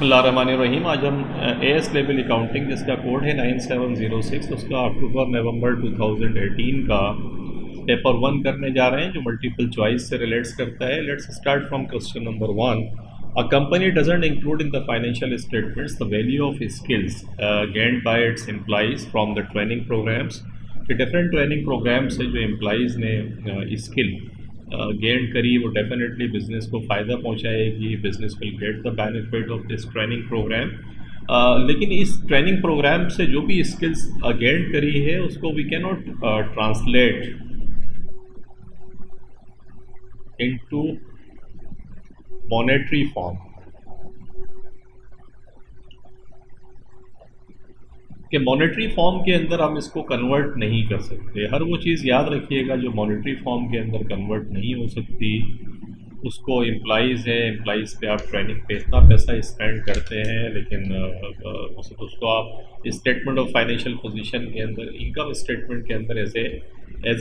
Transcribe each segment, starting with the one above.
बिस्मिल्लाहिर्रहमानिर्रहीम। आज हम एएस लेवल अकाउंटिंग जिसका कोड है 9706 उसका अक्टूबर नवंबर 2018 का पेपर 1 करने जा रहे हैं जो मल्टीपल चॉइस से रिलेट्स करता है। Let's start from question number 1। A company doesn't include in the financial statements the value of skills gained by its employees from the training programs. कि डिफरेंट ट्रेनिंग प्रोग्राम से जो employees ने skill gain करी वो definitely business को फ़ायदा पहुंचाएगी। Business will get the benefit of this training program. लेकिन इस ट्रेनिंग प्रोग्राम से जो भी स्किल्स गेन करी है उसको we can not translate into monetary form. कि मॉनेटरी फॉर्म के अंदर हम इसको कन्वर्ट नहीं कर सकते। हर वो चीज़ याद रखिएगा जो मॉनेटरी फॉर्म के अंदर कन्वर्ट नहीं हो सकती उसको एम्प्लॉइज़ है, एम्प्लॉइज़ पे आप ट्रेनिंग पे इतना पैसा स्पेंड करते हैं, लेकिन उसको आप स्टेटमेंट ऑफ फाइनेंशियल पोजीशन के अंदर, इनकम स्टेटमेंट के अंदर एज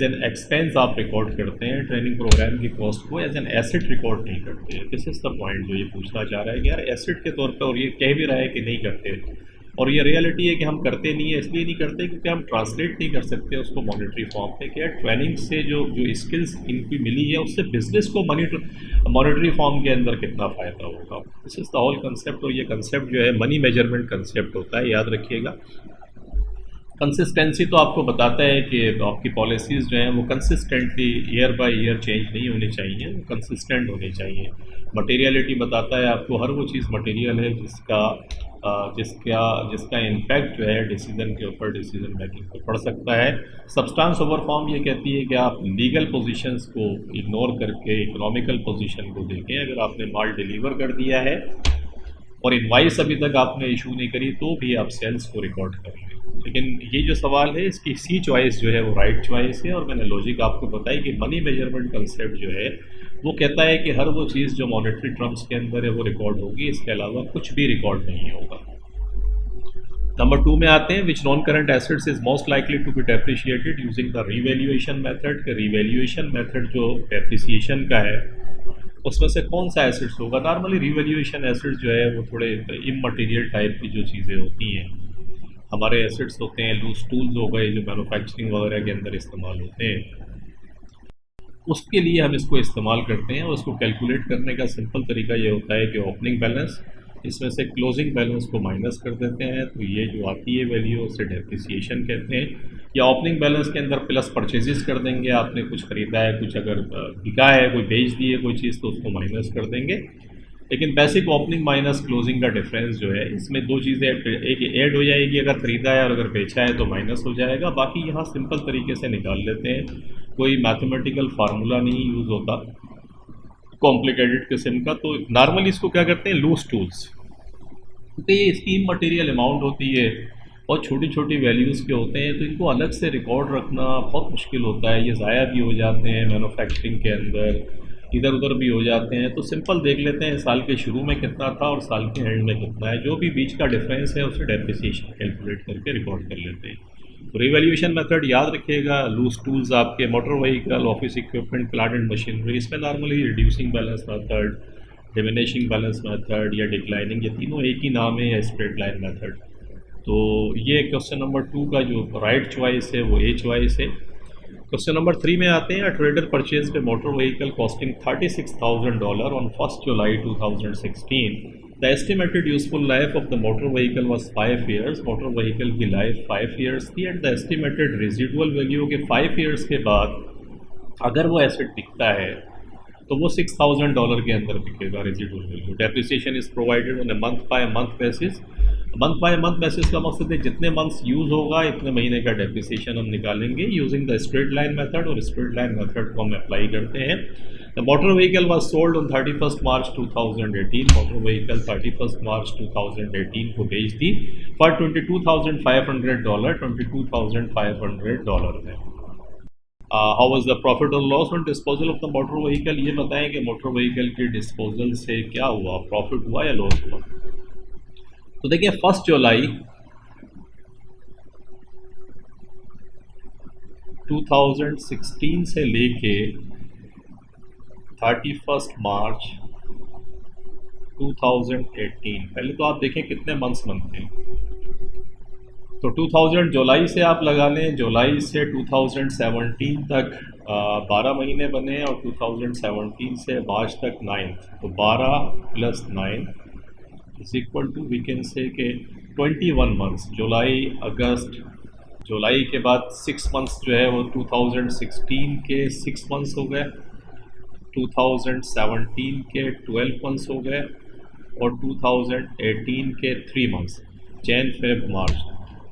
एन एक्सपेंस आप रिकॉर्ड करते हैं। ट्रेनिंग प्रोग्राम की कॉस्ट को एज एन एसेट रिकॉर्ड नहीं करते। दिस इज़ द पॉइंट जो ये पूछना चाह रहा है कि यार एसेट के तौर पर, और ये कह भी रहा है कि नहीं करते, और ये रियलिटी है कि हम करते नहीं है। इसलिए नहीं करते क्योंकि हम ट्रांसलेट नहीं कर सकते उसको मॉनेटरी फॉर्म पे। क्या ट्रेनिंग से जो स्किल्स इनकी मिली है उससे बिजनेस को मॉनेटरी फॉर्म के अंदर कितना फ़ायदा होगा। This is the whole concept. और ये कंसेप्ट जो है मनी मेजरमेंट कंसेप्ट होता है, याद रखिएगा। कंसिस्टेंसी तो आपको बताता है कि आपकी पॉलिसीज़ जो हैं वो consistently year by year change नहीं होनी चाहिए, वो कंसिस्टेंट होनी चाहिए। मटेरियलिटी बताता है आपको हर वो चीज़ मटेरियल है जिसका इम्पैक्ट जो है डिसीजन के ऊपर, डिसीजन मेकिंग पर पड़ सकता है। सब्सटेंस ओवर फॉर्म ये कहती है कि आप लीगल पोजीशंस को इग्नोर करके इकोनॉमिकल पोजीशन को देखें। अगर आपने माल डिलीवर कर दिया है और इनवाइस अभी तक आपने इशू नहीं करी तो भी आप सेल्स को रिकॉर्ड कर लें। लेकिन ये जो सवाल है इसकी सी चॉइस जो है वो राइट चॉइस है। और मैंने लॉजिक आपको बताई कि मनी मेजरमेंट कंसेप्ट जो है वो कहता है कि हर वो चीज़ जो मॉनेटरी टर्म्स के अंदर है वो रिकॉर्ड होगी, इसके अलावा कुछ भी रिकॉर्ड नहीं होगा। नंबर 2 में आते हैं, which non current assets is most likely to be depreciated using the revaluation method. के रीवैल्यूएशन मेथड जो डेप्रिसिएशन का है उसमें से कौन सा एसेट्स होगा। नॉर्मली रीवैल्यूएशन एसेट्स जो है वो थोड़े इममटीरियल टाइप की जो चीज़ें होती हैं, हमारे एसेट्स होते हैं लूज टूल्स हो गए जो मैन्युफैक्चरिंग वगैरह के अंदर इस्तेमाल होते हैं, उसके लिए हम इसको इस्तेमाल करते हैं। और उसको कैलकुलेट करने का सिंपल तरीका ये होता है कि ओपनिंग बैलेंस इसमें से क्लोजिंग बैलेंस को माइनस कर देते हैं, तो ये जो आती है वैल्यू उसे डेप्रिसिएशन कहते हैं। या ओपनिंग बैलेंस के अंदर प्लस परचेजेस कर देंगे, आपने कुछ ख़रीदा है, कुछ अगर बिका है, कोई बेच दी है कोई चीज़ तो उसको माइनस कर देंगे। लेकिन बेसिक ओपनिंग माइनस क्लोजिंग का डिफरेंस जो है इसमें दो चीज़ें एक ऐड हो जाएगी, अगर ख़रीदा है और अगर बेचा है तो माइनस हो जाएगा। बाकी यहाँ सिंपल तरीके से निकाल लेते हैं, कोई मैथमेटिकल फार्मूला नहीं यूज़ होता कॉम्प्लिकेटेड किस्म का। तो नॉर्मली इसको क्या करते हैं, लूज टूल्स, क्योंकि ये स्कीम मटेरियल अमाउंट होती है और छोटी छोटी वैल्यूज़ के होते हैं तो इनको अलग से रिकॉर्ड रखना बहुत मुश्किल होता है। ये ज़ाया भी हो जाते हैं मैन्युफैक्चरिंग के अंदर, इधर उधर भी हो जाते हैं। तो सिंपल देख लेते हैं साल के शुरू में कितना था और साल के एंड में कितना है, जो भी बीच का डिफरेंस है उसे डेप्रिसिएशन कैलकुलेट करके रिकॉर्ड कर लेते हैं। तो रिवैल्यूएशन मेथड याद रखिएगा। लूज टूल्स आपके motor vehicle, office equipment, plant and machinery, इसमें normally reducing balance method, diminishing balance method या डिक्लाइनिंग, ये तीनों एक ही नाम है, या स्ट्रेट लाइन मेथड। तो ये क्वेश्चन नंबर 2 का जो राइट चॉइस है वो ए चॉइस है। क्वेश्चन नंबर 3 में आते हैं, ट्रेडर परचेज पे motor vehicle costing $36,000 on 1 July 2016। The estimated useful life of the motor vehicle was 5 years. Motor vehicle की लाइफ 5 ईयर्स थी and the estimated residual value के 5 ईयर्स के बाद अगर वो एसेट बिकता है तो वो $6,000 के अंदर बिकेगा residual value. Depreciation is provided on a month by month basis. Month by month basis का मकसद है जितने मंथ्स यूज़ होगा इतने महीने का डेप्रिसिएशन हम निकालेंगे using the straight line method. और स्ट्रेट लाइन मेथड को हम अप्लाई करते हैं। The motor vehicle was sold on 31 March 2018। Motor vehicle 31 मार्च 2018 को बेच दी फॉर $22,500, $22,500 में। हाउ वाज द प्रॉफिट और loss on disposal of the motor vehicle. ये बताएं कि मोटर व्हीकल के डिस्पोजल से क्या हुआ, प्रॉफिट हुआ या लॉस हुआ। तो देखिए 1 जुलाई 2016 से लेके 31 मार्च 2018, पहले तो आप देखें कितने मंथ्स बनते हैं। तो 2000 जुलाई से आप लगा लें, जुलाई से 2017 तक 12 महीने बने, और 2017 से मार्च तक 9, तो 12 + 9 is equal to, we can say कि 21 मंथ्स। जुलाई, अगस्त, जुलाई के बाद 6 मंथ्स जो है वो 2016 के 6 मंथ्स हो गए, 2017 के 12 मंथ्स हो गए, और 2018 के 3 मंथ्स, जैन, फेब, मार्च।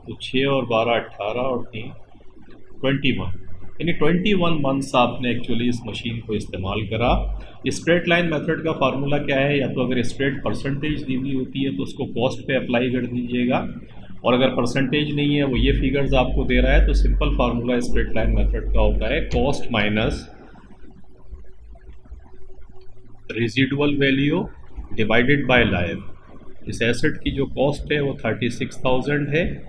तो 6 और 12 18 और 3 21, यानी 21 मंथ्स आपने एक्चुअली इस मशीन को इस्तेमाल करा। स्ट्रेट लाइन मेथड का फार्मूला क्या है, या तो अगर स्ट्रेट परसेंटेज दी हुई होती है तो उसको कॉस्ट पे अप्लाई कर दीजिएगा, और अगर परसेंटेज नहीं है, वो ये फिगर्स आपको दे रहा है, तो simple formula straight line method का होता है cost minus residual value divided by life. इस एसेट की जो कॉस्ट है वो 36,000 है,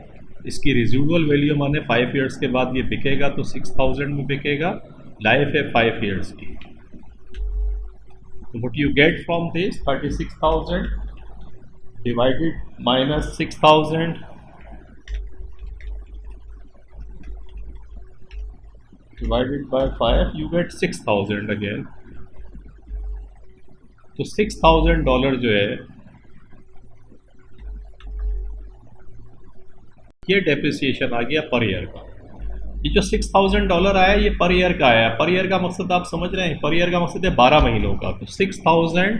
इसकी रेजिडुअल वैल्यू माने 5 ईयर्स के बाद ये बिकेगा तो 6,000 में बिकेगा, लाइफ है 5 ईयर्स की। तो what you get from this, 36,000 divided minus 6,000 divided by 5, you get 6,000 again। तो $6,000 जो है ये डेप्रिसिएशन आ गया पर ईयर का। ये जो $6,000 आया ये पर ईयर का आया। पर ईयर का मकसद आप समझ रहे हैं, पर ईयर का मकसद है 12 महीनों का। तो 6,000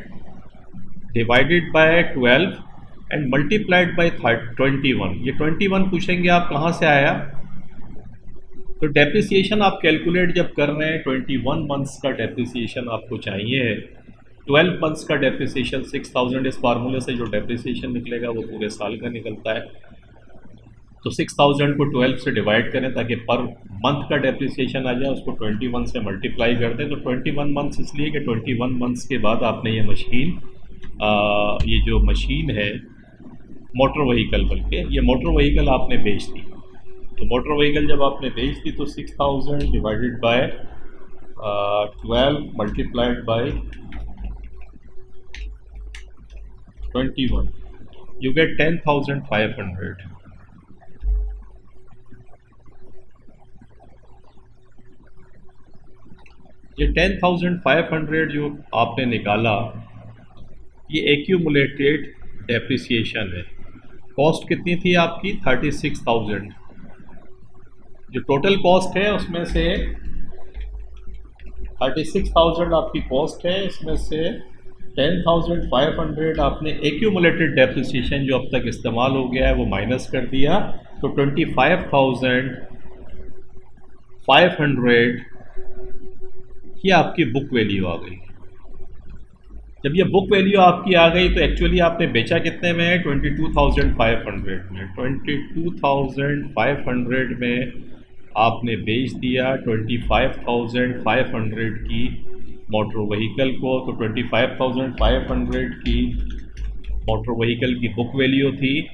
divided by 12 and multiplied by 21। ये 21 पूछेंगे आप कहाँ से आया, तो डेप्रिसिएशन आप कैलकुलेट जब कर रहे हैं 21 मंथ्स का डेप्रिसिएशन आपको चाहिए है। 12 मंथ्स का डेप्रिसिएशन 6,000, इस फार्मूले से जो डेप्रिसिएशन निकलेगा वो पूरे साल का निकलता है। तो 6,000 को 12 से डिवाइड करें ताकि पर मंथ का डेप्रिसिएशन आ जाए, उसको 21 से मल्टीप्लाई कर दें। तो 21 मंथ्स इसलिए कि 21 मंथ्स के बाद आपने ये मशीन, ये जो मशीन है मोटर व्हीकल, बल्कि ये मोटर व्हीकल आपने बेच दी। तो मोटर व्हीकल जब आपने बेच दी तो 6,000 divided by 12 multiplied by 21, you get 10,500। ये 10,500 जो आपने निकाला ये एक्यूमुलेटेड डेप्रिसिएशन है। कॉस्ट कितनी थी आपकी, 36,000। जो टोटल कॉस्ट है उसमें से 36,000 आपकी कॉस्ट है, इसमें से 10,500 आपने एक्यूमुलेटेड डेप्रिसिएशन जो अब तक इस्तेमाल हो गया है वो माइनस कर दिया। तो 25,500 ये आपकी बुक वैल्यू आ गई। जब ये बुक वैल्यू आपकी आ गई तो एक्चुअली आपने बेचा कितने में है, 22,500 में। 22,500 में आपने बेच दिया 25,500 की मोटर व्हीकल को। तो 25,500 की मोटर व्हीकल की बुक वैल्यू थी,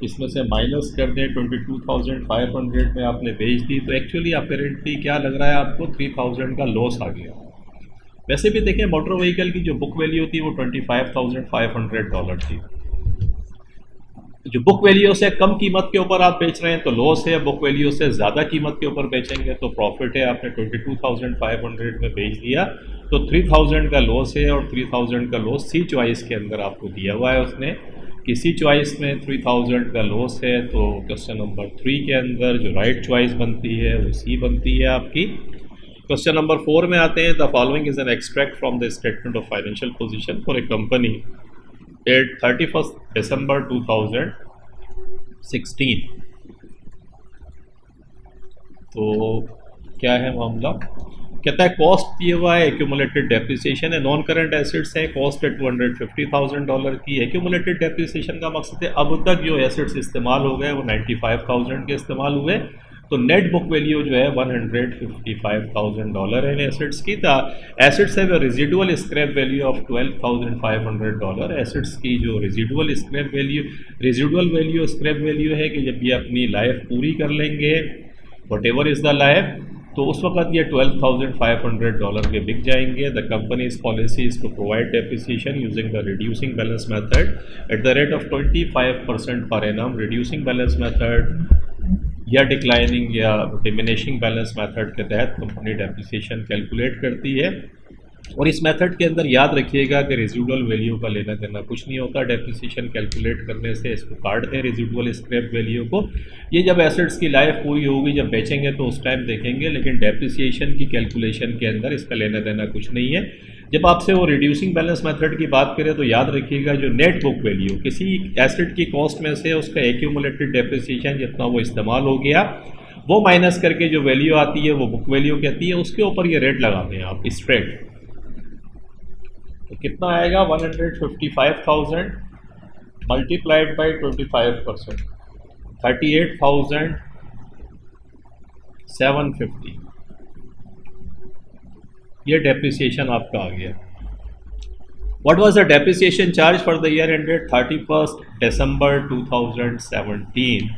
इसमें से माइनस कर दें 22,500 में आपने बेच दी, तो एक्चुअली अपेरेंटली क्या लग रहा है आपको, 3,000 का लॉस आ गया। वैसे भी देखें मोटर व्हीकल की जो बुक वैल्यू थी वो $25,500 थी। जो बुक वैल्यू से कम कीमत के ऊपर आप बेच रहे हैं तो लॉस है, बुक वैल्यू से ज़्यादा कीमत के ऊपर बेचेंगे तो प्रॉफिट है। आपने 22,500 में बेच दिया तो 3,000 का लॉस है, और 3,000 का लॉस सी चॉइस के अंदर आपको दिया हुआ है उसने, किसी चॉइस में 3,000 का लॉस है। तो क्वेश्चन नंबर 3 के अंदर जो राइट चॉइस बनती है वो सी बनती है आपकी। क्वेश्चन नंबर 4 में आते हैं। The following is an extract from the statement of financial position for a company at 31 दिसंबर 2016। तो क्या है मामला, कहता है कॉस्ट दिया हुआ है, एक्यूमुलेटेड डेप्रिसिएशन है, नॉन करंट एसेट्स हैं, कॉस्ट है $250,000 की। एक्यूमुलेटेड डेप्रिसिएशन का मकसद है अब तक जो एसेट्स इस्तेमाल हो गए वो 95,000 के इस्तेमाल हुए, तो नेट बुक वैल्यू जो है $155,000 है इन एसेट्स की। एसेट्स है residual scrap value of $12,500। Assets की जो residual scrap value scrap value है कि जब ये अपनी लाइफ पूरी कर लेंगे, whatever is the life, तो उस वक्त ये $12,500 के बिक जाएंगे। The company's policy is to provide depreciation using the reducing balance method at the rate of 25% per annum. Reducing balance method या डिक्लाइनिंग या डिमिनिशिंग बैलेंस मेथड के तहत कंपनी डेप्रिसिएशन कैलकुलेट करती है। और इस मेथड के अंदर याद रखिएगा कि रेजिडुअल वैल्यू का लेना देना कुछ नहीं होता डेप्रिसिएशन कैलकुलेट करने से। इसको काट दें रेजिडुअल स्क्रैप वैल्यू को। ये जब एसेट्स की लाइफ पूरी होगी, जब बेचेंगे तो उस टाइम देखेंगे, लेकिन डेप्रिसिएशन की कैलकुलेशन के अंदर इसका लेना देना कुछ नहीं है। जब आपसे वो रिड्यूसिंग बैलेंस मेथड की बात करें तो याद रखिएगा जो नेट बुक वैल्यू किसी एसेट की कॉस्ट में से उसका एक्यूमुलेटेड डेप्रिसिएशन जितना वो इस्तेमाल हो गया वो माइनस करके जो वैल्यू आती है वो बुक वैल्यू कहती है, उसके ऊपर ये रेट लगा दें आप स्ट्रेट। तो कितना आएगा 155,000 मल्टीप्लाइड बाई 25%, 38,750 ये डेप्रिसिएशन आपका आ गया। What was the depreciation charge for the year ended 31 दिसंबर 2017।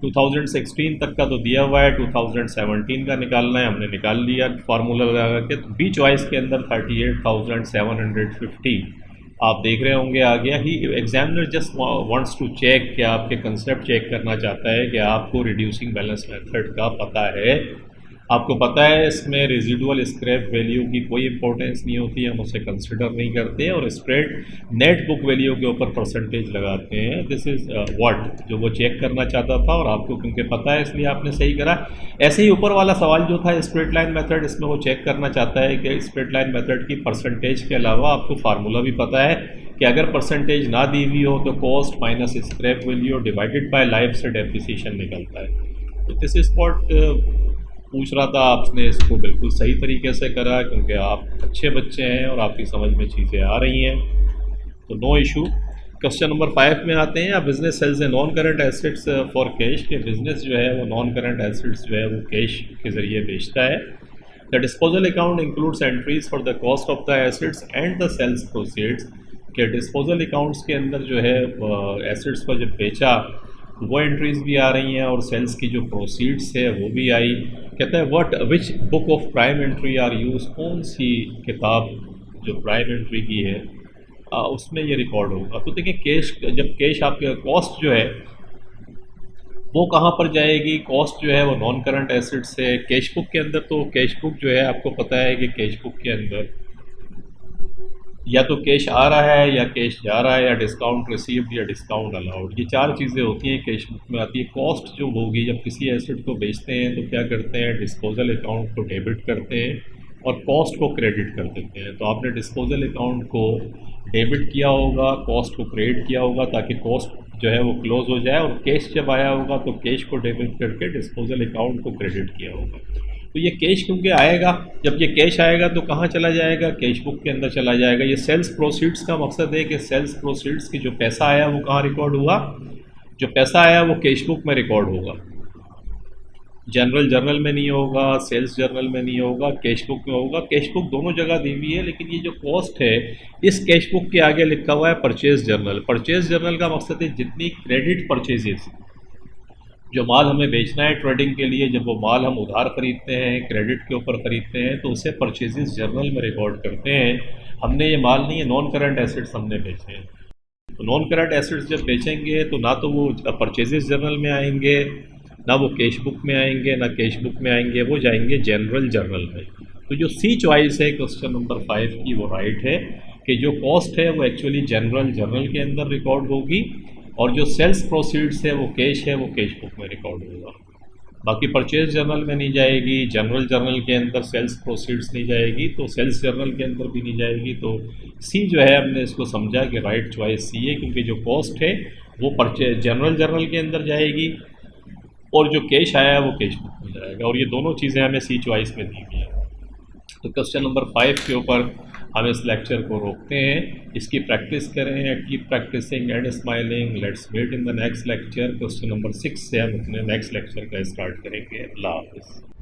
2016 तक का तो दिया हुआ है, 2017 का निकालना है, हमने निकाल लिया फार्मूला लगा के। बी चॉइस के अंदर 38,750 आप देख रहे होंगे आ गया ही। Examiner just wants to check कि आपके कंसेप्ट चेक करना चाहता है कि आपको रिड्यूसिंग बैलेंस मेथड का पता है, आपको पता है इसमें रेजिडुअल स्क्रैप वैल्यू की कोई इंपॉर्टेंस नहीं होती, हम उसे कंसिडर नहीं करते और स्ट्रेट नेट बुक वैल्यू के ऊपर परसेंटेज लगाते हैं। दिस इज़ व्हाट जो वो चेक करना चाहता था और आपको क्योंकि पता है इसलिए आपने सही करा। ऐसे ही ऊपर वाला सवाल जो था स्ट्रेट लाइन मेथड, इसमें वो चेक करना चाहता है कि स्ट्रेट लाइन मेथड की परसेंटेज के अलावा आपको फार्मूला भी पता है कि अगर परसेंटेज ना दी हुई हो तो cost minus scrap value divided by life से डेप्रिसिएशन निकलता है। तो दिस इज व्हाट पूछ रहा था, आपने इसको बिल्कुल सही तरीके से करा क्योंकि आप अच्छे बच्चे हैं और आपकी समझ में चीज़ें आ रही हैं, तो नो इशू। क्वेश्चन नंबर 5 में आते हैं। Business sells a non current assets for cash, के बिजनेस जो है वो नॉन करंट एसेट्स जो है वो कैश के ज़रिए बेचता है। The disposal account includes entries for the cost of the assets and the sales proceeds, के डिस्पोजल अकाउंट्स के अंदर जो है एसेट्स को जब बेचा वो एंट्रीज भी आ रही हैं और सेल्स की जो प्रोसीड्स है वो भी आई। कहता है what which book of prime entry are use, कौन सी किताब जो प्राइम एंट्री की है उसमें ये रिकॉर्ड होगा। तो देखिए कैश, जब कैश आपके कॉस्ट जो है वो कहाँ पर जाएगी, कॉस्ट जो है वो नॉन करंट एसेट्स है कैश बुक के अंदर। तो कैश बुक जो है आपको पता है कि कैश बुक के अंदर या तो कैश आ रहा है या कैश जा रहा है या डिस्काउंट रिसीव्ड या डिस्काउंट अलाउड, ये चार चीज़ें होती हैं कैश बुक में आती है। कॉस्ट जो होगी जब किसी एसेट को बेचते हैं तो क्या करते हैं, डिस्पोजल अकाउंट को डेबिट करते हैं और कॉस्ट को क्रेडिट कर देते हैं। तो आपने डिस्पोजल अकाउंट को डेबिट किया होगा, कॉस्ट को क्रेडिट किया होगा ताकि कॉस्ट जो है वो क्लोज हो जाए, और कैश जब आया होगा तो कैश को डेबिट करके डिस्पोजल अकाउंट को क्रेडिट किया होगा। तो ये कैश क्योंकि आएगा, जब ये कैश आएगा तो कहाँ चला जाएगा, कैश बुक के अंदर चला जाएगा। ये सेल्स प्रोसीड्स का मकसद है कि सेल्स प्रोसीड्स की जो पैसा आया वो कहाँ रिकॉर्ड हुआ, जो पैसा आया वो कैश बुक में रिकॉर्ड होगा, जनरल जर्नल में नहीं होगा, सेल्स जर्नल में नहीं होगा, कैश बुक में होगा। कैश बुक दोनों जगह दी हुई है, लेकिन ये जो कॉस्ट है इस कैश बुक के आगे लिखा हुआ है परचेज जर्नल। परचेज जर्नल का मकसद है जितनी क्रेडिट परचेजेस, जो माल हमें बेचना है ट्रेडिंग के लिए, जब वो माल हम उधार खरीदते हैं क्रेडिट के ऊपर खरीदते हैं तो उसे परचेजेस जर्नल में रिकॉर्ड करते हैं। हमने ये माल नहीं है, नॉन करंट एसेट्स हमने बेचे हैं। तो नॉन करंट एसेट्स जब बेचेंगे तो ना तो वो परचेजेस जर्नल में आएंगे, ना वो कैश बुक में आएंगे, ना कैश बुक में आएंगे, वो जाएंगे जनरल जर्नल में। तो जो सी चॉइस है क्वेश्चन नंबर 5 की वो राइट है कि जो कॉस्ट है वो एक्चुअली जनरल जर्नल के अंदर रिकॉर्ड होगी और जो सेल्स प्रोसीड्स है वो कैश बुक में रिकॉर्ड होगा। बाकी परचेज जर्नल में नहीं जाएगी, जनरल जर्नल के अंदर सेल्स प्रोसीड्स नहीं जाएगी, तो सेल्स जर्नल के अंदर भी नहीं जाएगी। तो सी जो है हमने इसको समझा कि राइट चॉइस सी है, क्योंकि जो कॉस्ट है वो परचेज जनरल जर्नल के अंदर जाएगी और जो कैश आया है वो कैश बुक में जाएगा, और ये दोनों चीज़ें हमें सी चॉइस में दी गई हैं। तो क्वेश्चन नंबर 5 के ऊपर हम इस लेक्चर को रोकते हैं, इसकी प्रैक्टिस करें, keep practicing and smiling. Let's meet in the next lecture. Question number 6 से हम अपने नेक्स्ट लेक्चर का स्टार्ट करेंगे। अल्लाह हाफ़िज़।